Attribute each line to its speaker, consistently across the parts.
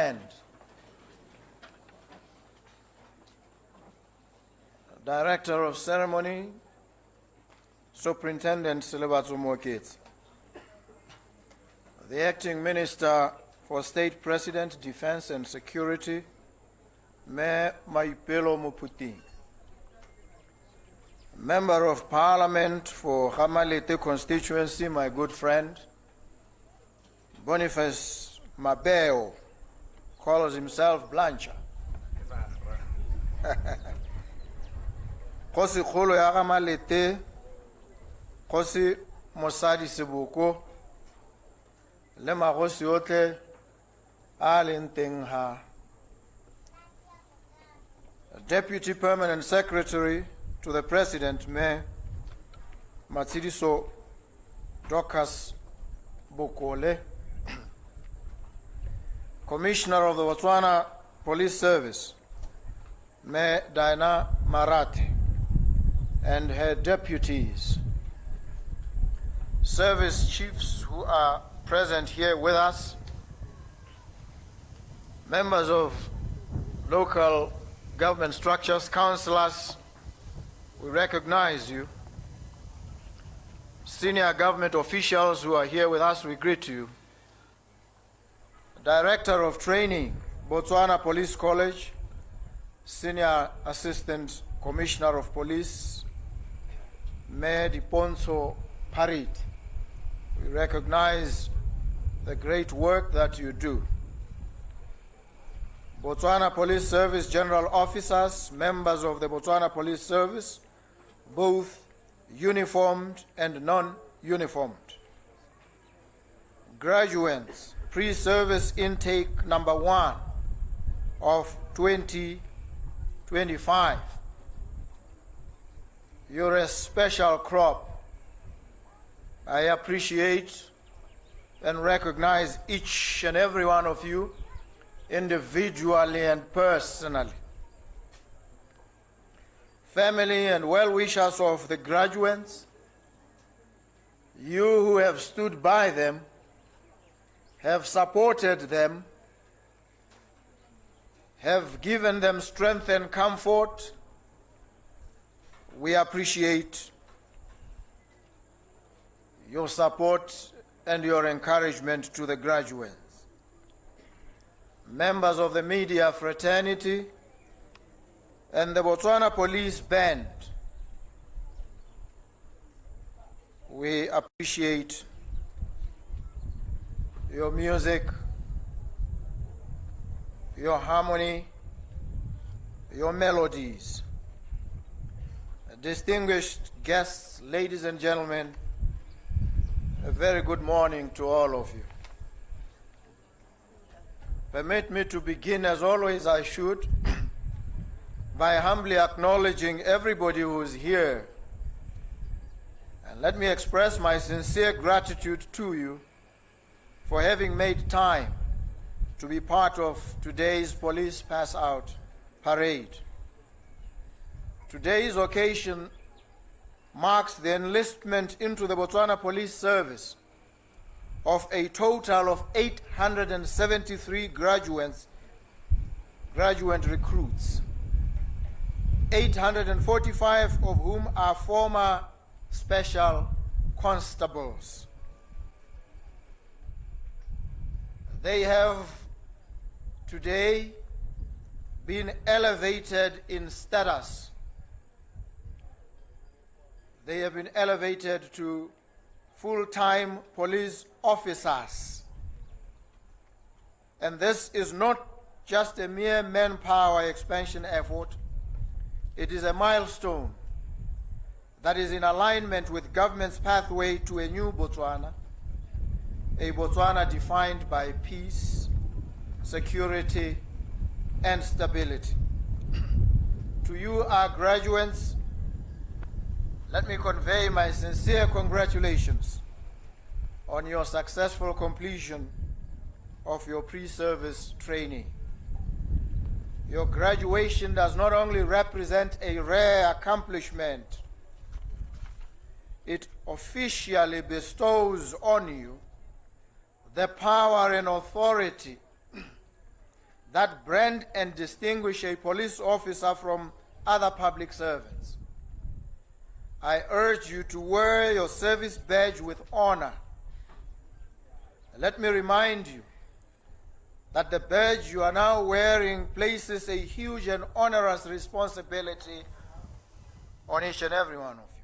Speaker 1: Band. Director of Ceremony, Superintendent Silibatsu Mwaketsi. The Acting Minister for State President, Defense and Security, Mayor Maipelo Muputi. Member of Parliament for Hamalete constituency, my good friend, Boniface Mabeo, calls himself Blancha. Kosi Kholo ya Hamalete, Kosi Mosadi Seboko, Lema Kosi Ote, Alinteng Ha. Deputy Permanent Secretary to the President, Mayor Matsidiso Dorcas Bokole, Commissioner of the Botswana Police Service, Mayor Diana Marate, and her deputies, service chiefs who are present here with us, members of local government structures, councillors, we recognize you. Senior government officials who are here with us, we greet you. Director of Training, Botswana Police College, Senior Assistant Commissioner of Police, Mayor Diponso Parit. We recognize the great work that you do. Botswana Police Service General Officers, members of the Botswana Police Service, both uniformed and non-uniformed. Graduates, pre-service intake number 1 of 2025. You're a special crop. I appreciate and recognize each and every one of you individually and personally. Family and well-wishers of the graduates, you who have stood by them, have supported them, have given them strength and comfort, we appreciate your support and your encouragement to the graduates. Members of the media fraternity and the Botswana Police Band, we appreciate your music, your harmony, your melodies. Distinguished guests, ladies and gentlemen, a very good morning to all of you. Permit me to begin, as always I should, by humbly acknowledging everybody who is here. And let me express my sincere gratitude to you for having made time to be part of today's Police Pass Out Parade. Today's occasion marks the enlistment into the Botswana Police Service of a total of 873 graduate recruits, 845 of whom are former Special Constables. They have today been elevated in status. They have been elevated to full-time police officers. And this is not just a mere manpower expansion effort. It is a milestone that is in alignment with government's pathway to a new Botswana, a Botswana defined by peace, security, and stability. To you, our graduates, let me convey my sincere congratulations on your successful completion of your pre-service training. Your graduation does not only represent a rare accomplishment, it officially bestows on you the power and authority that brand and distinguish a police officer from other public servants. I urge you to wear your service badge with honor. Let me remind you that the badge you are now wearing places a huge and onerous responsibility on each and every one of you.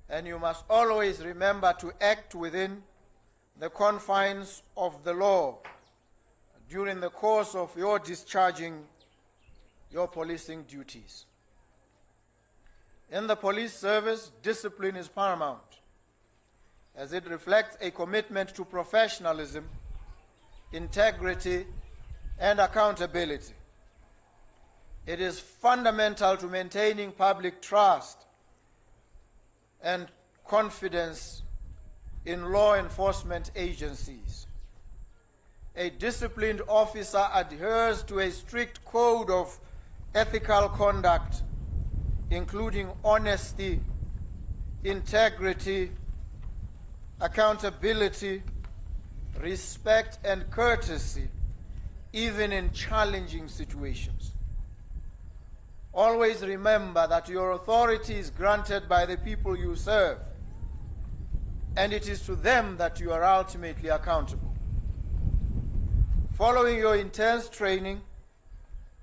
Speaker 1: And you must always remember to act within the confines of the law during the course of your discharging your policing duties. In the police service, discipline is paramount, as it reflects a commitment to professionalism, integrity, and accountability. It is fundamental to maintaining public trust and confidence in law enforcement agencies. A disciplined officer adheres to a strict code of ethical conduct, including honesty, integrity, accountability, respect, and courtesy, even in challenging situations. Always remember that your authority is granted by the people you serve, and it is to them that you are ultimately accountable. Following your intense training,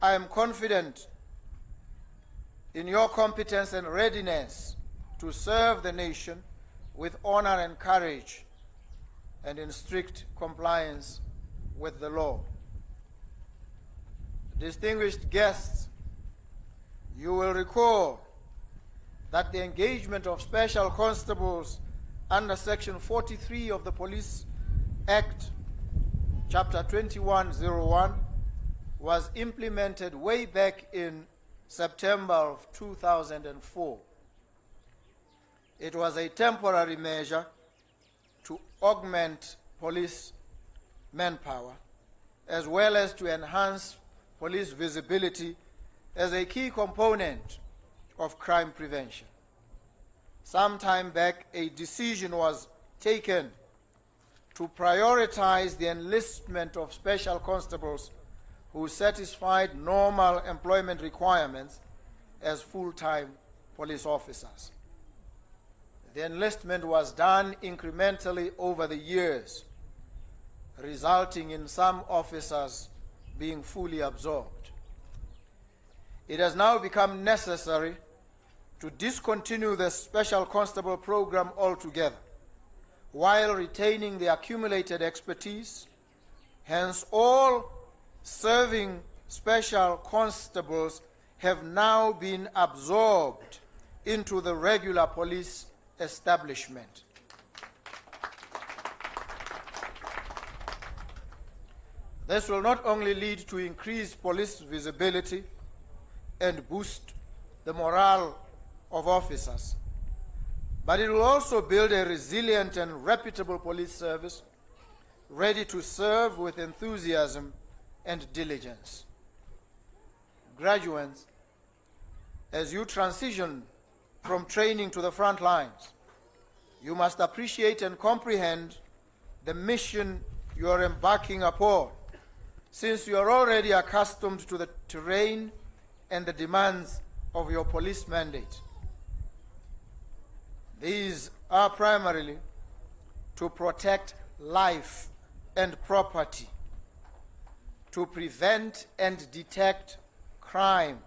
Speaker 1: I am confident in your competence and readiness to serve the nation with honor and courage and in strict compliance with the law. Distinguished guests, you will recall that the engagement of Special Constables under Section 43 of the Police Act, Chapter 2101, was implemented way back in September of 2004. It was a temporary measure to augment police manpower, as well as to enhance police visibility as a key component of crime prevention. Some time back, a decision was taken to prioritize the enlistment of Special Constables who satisfied normal employment requirements as full-time police officers. The enlistment was done incrementally over the years, resulting in some officers being fully absorbed. It has now become necessary to discontinue the Special Constable program altogether, while retaining the accumulated expertise. Hence, all serving Special Constables have now been absorbed into the regular police establishment. This will not only lead to increased police visibility and boost the morale of officers, but it will also build a resilient and reputable police service ready to serve with enthusiasm and diligence. Graduates, as you transition from training to the front lines, you must appreciate and comprehend the mission you are embarking upon, since you are already accustomed to the terrain and the demands of your police mandate. These are primarily to protect life and property, to prevent and detect crime,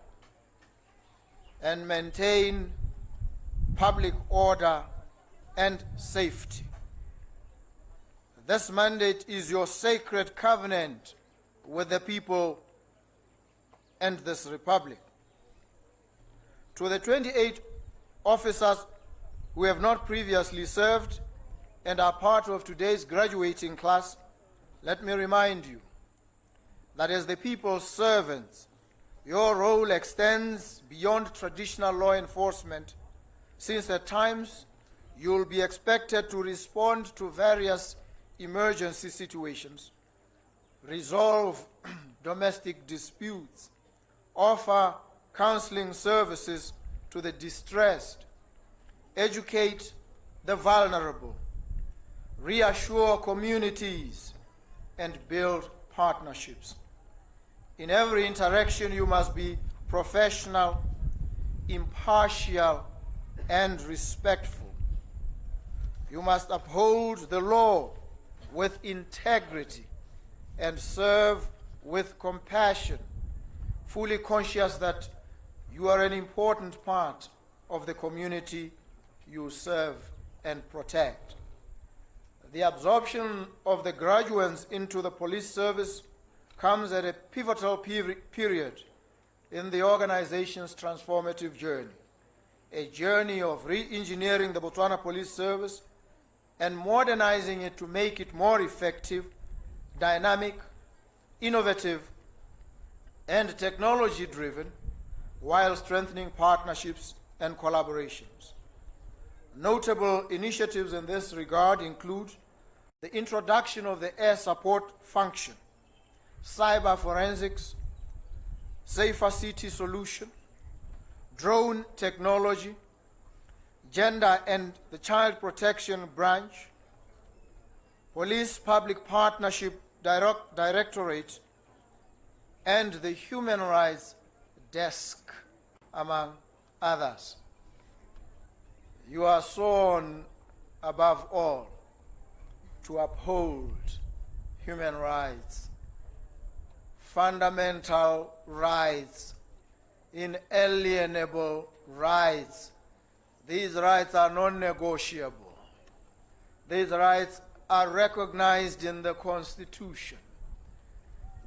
Speaker 1: and maintain public order and safety. This mandate is your sacred covenant with the people and this republic. To the 28 officers who have not previously served and are part of today's graduating class, let me remind you that as the people's servants, your role extends beyond traditional law enforcement, since at times you will be expected to respond to various emergency situations, resolve domestic disputes, offer counseling services to the distressed, educate the vulnerable, reassure communities, and build partnerships. In every interaction, you must be professional, impartial, and respectful. You must uphold the law with integrity and serve with compassion, fully conscious that you are an important part of the community you serve and protect. The absorption of the graduates into the police service comes at a pivotal period in the organization's transformative journey, a journey of re-engineering the Botswana Police Service and modernizing it to make it more effective, dynamic, innovative, and technology-driven, while strengthening partnerships and collaborations. Notable initiatives in this regard include the introduction of the air support function, cyber forensics, safer city solution, drone technology, gender and the child protection branch, police public partnership directorate, and the human rights desk, among others. You are sworn above all to uphold human rights, fundamental rights, inalienable rights. These rights are non-negotiable. These rights are recognized in the Constitution.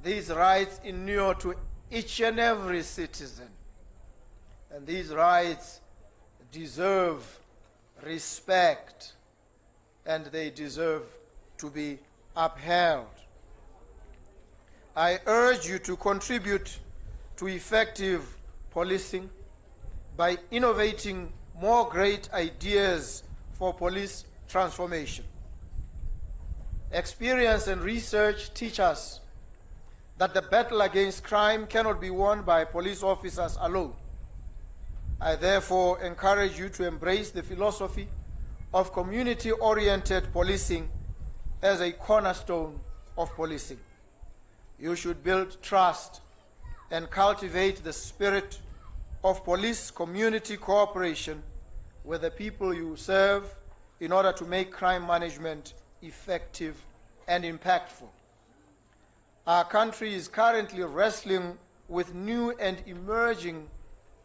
Speaker 1: These rights inure to each and every citizen. And these rights deserve respect, and they deserve to be upheld. I urge you to contribute to effective policing by innovating more great ideas for police transformation. Experience and research teach us that the battle against crime cannot be won by police officers alone. I therefore encourage you to embrace the philosophy of community-oriented policing as a cornerstone of policing. You should build trust and cultivate the spirit of police community cooperation with the people you serve in order to make crime management effective and impactful. Our country is currently wrestling with new and emerging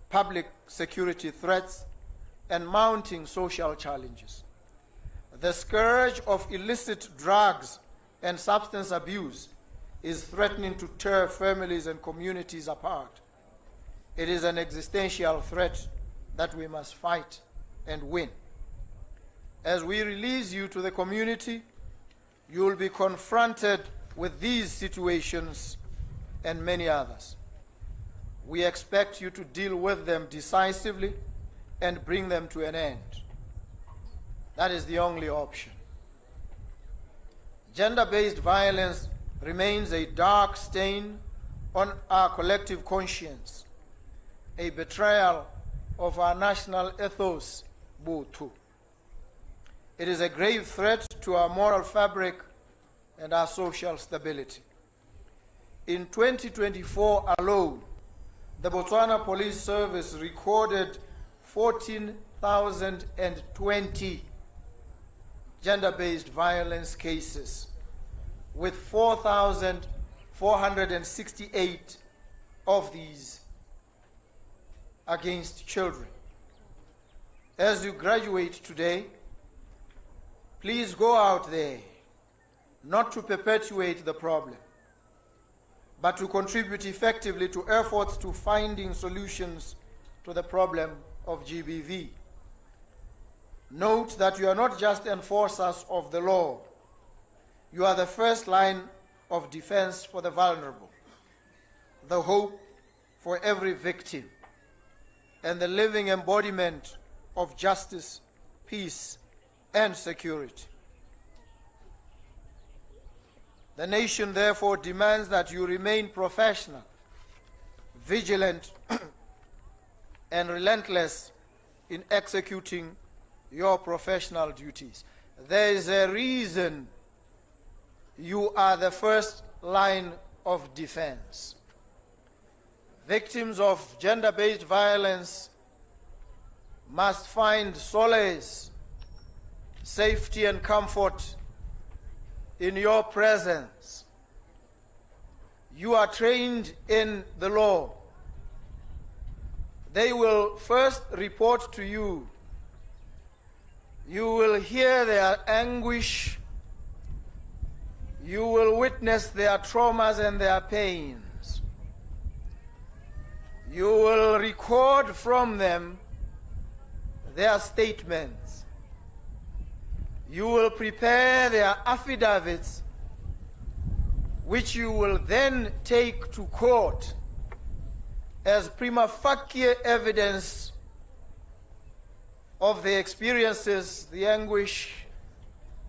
Speaker 1: public security threats and mounting social challenges. The scourge of illicit drugs and substance abuse is threatening to tear families and communities apart. It is an existential threat that we must fight and win. As we release you to the community, you will be confronted with these situations and many others. We expect you to deal with them decisively and bring them to an end. That is the only option. Gender-based violence remains a dark stain on our collective conscience, a betrayal of our national ethos, Botho. It is a grave threat to our moral fabric and our social stability. In 2024 alone, the Botswana Police Service recorded 14,020 gender-based violence cases, with 4,468 of these against children. As you graduate today, please go out there not to perpetuate the problem, but to contribute effectively to efforts to finding solutions to the problem of GBV. Note that you are not just enforcers of the law. You are the first line of defense for the vulnerable, the hope for every victim, and the living embodiment of justice, peace, and security. The nation therefore demands that you remain professional, vigilant, and relentless in executing your professional duties. There is a reason you are the first line of defense. Victims of gender-based violence must find solace, safety, and comfort in your presence. You are trained in the law. They will first report to you. You will hear their anguish. You will witness their traumas and their pains. You will record from them their statements. You will prepare their affidavits, which you will then take to court as prima facie evidence of the experiences, the anguish,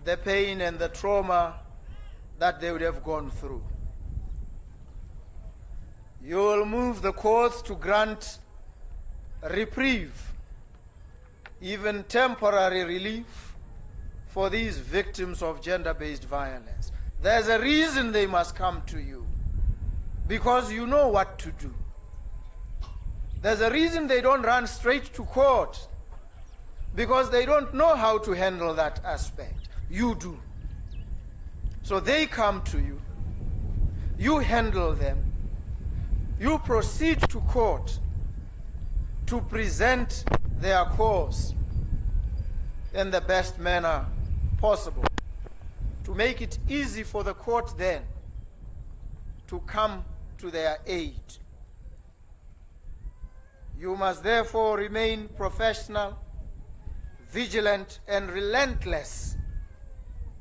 Speaker 1: the pain, and the trauma that they would have gone through. You will move the courts to grant reprieve, even temporary relief, for these victims of gender-based violence. There's a reason they must come to you, because you know what to do. There's a reason they don't run straight to court, because they don't know how to handle that aspect. You do. So they come to you, you handle them, you proceed to court to present their cause in the best manner possible, to make it easy for the court then to come to their aid. You must therefore remain professional, vigilant, and relentless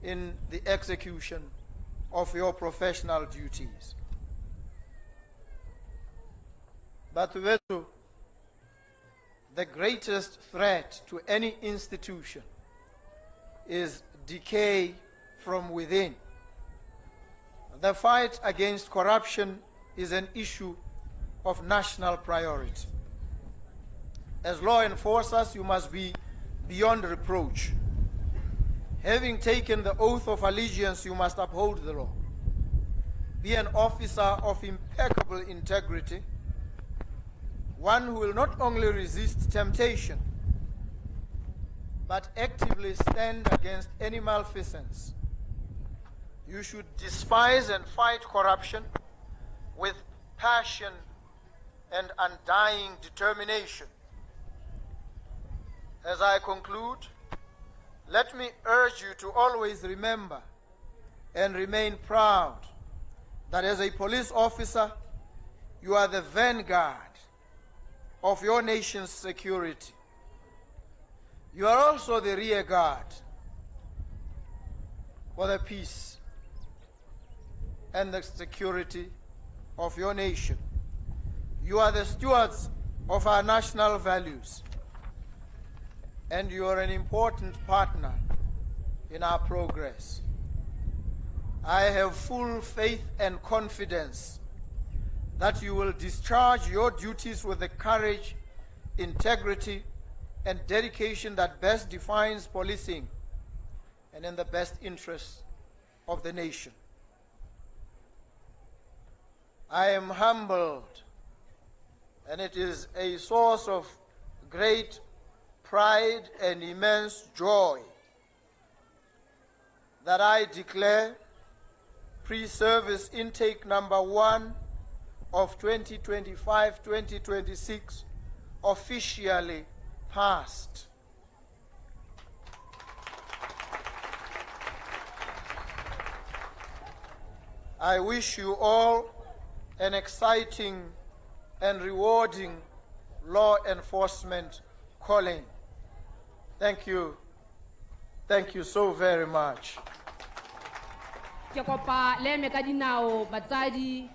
Speaker 1: in the execution of your professional duties. But the greatest threat to any institution is decay from within. The fight against corruption is an issue of national priority. As law enforcers, you must be beyond reproach. Having taken the oath of allegiance, you must uphold the law. Be an officer of impeccable integrity, one who will not only resist temptation, but actively stand against any malfeasance. You should despise and fight corruption with passion and undying determination. As I conclude, let me urge you to always remember and remain proud that as a police officer, you are the vanguard of your nation's security. You are also the rear guard for the peace and the security of your nation. You are the stewards of our national values, and you are an important partner in our progress. I have full faith and confidence that you will discharge your duties with the courage, integrity, and dedication that best defines policing and in the best interests of the nation. I am humbled, and it is a source of great pride and immense joy that I declare pre-service intake #1 of 2025-2026 officially passed. I wish you all an exciting and rewarding law enforcement calling. Thank you. Thank you so very much.
Speaker 2: Ke kopa le me ka dinao batsadi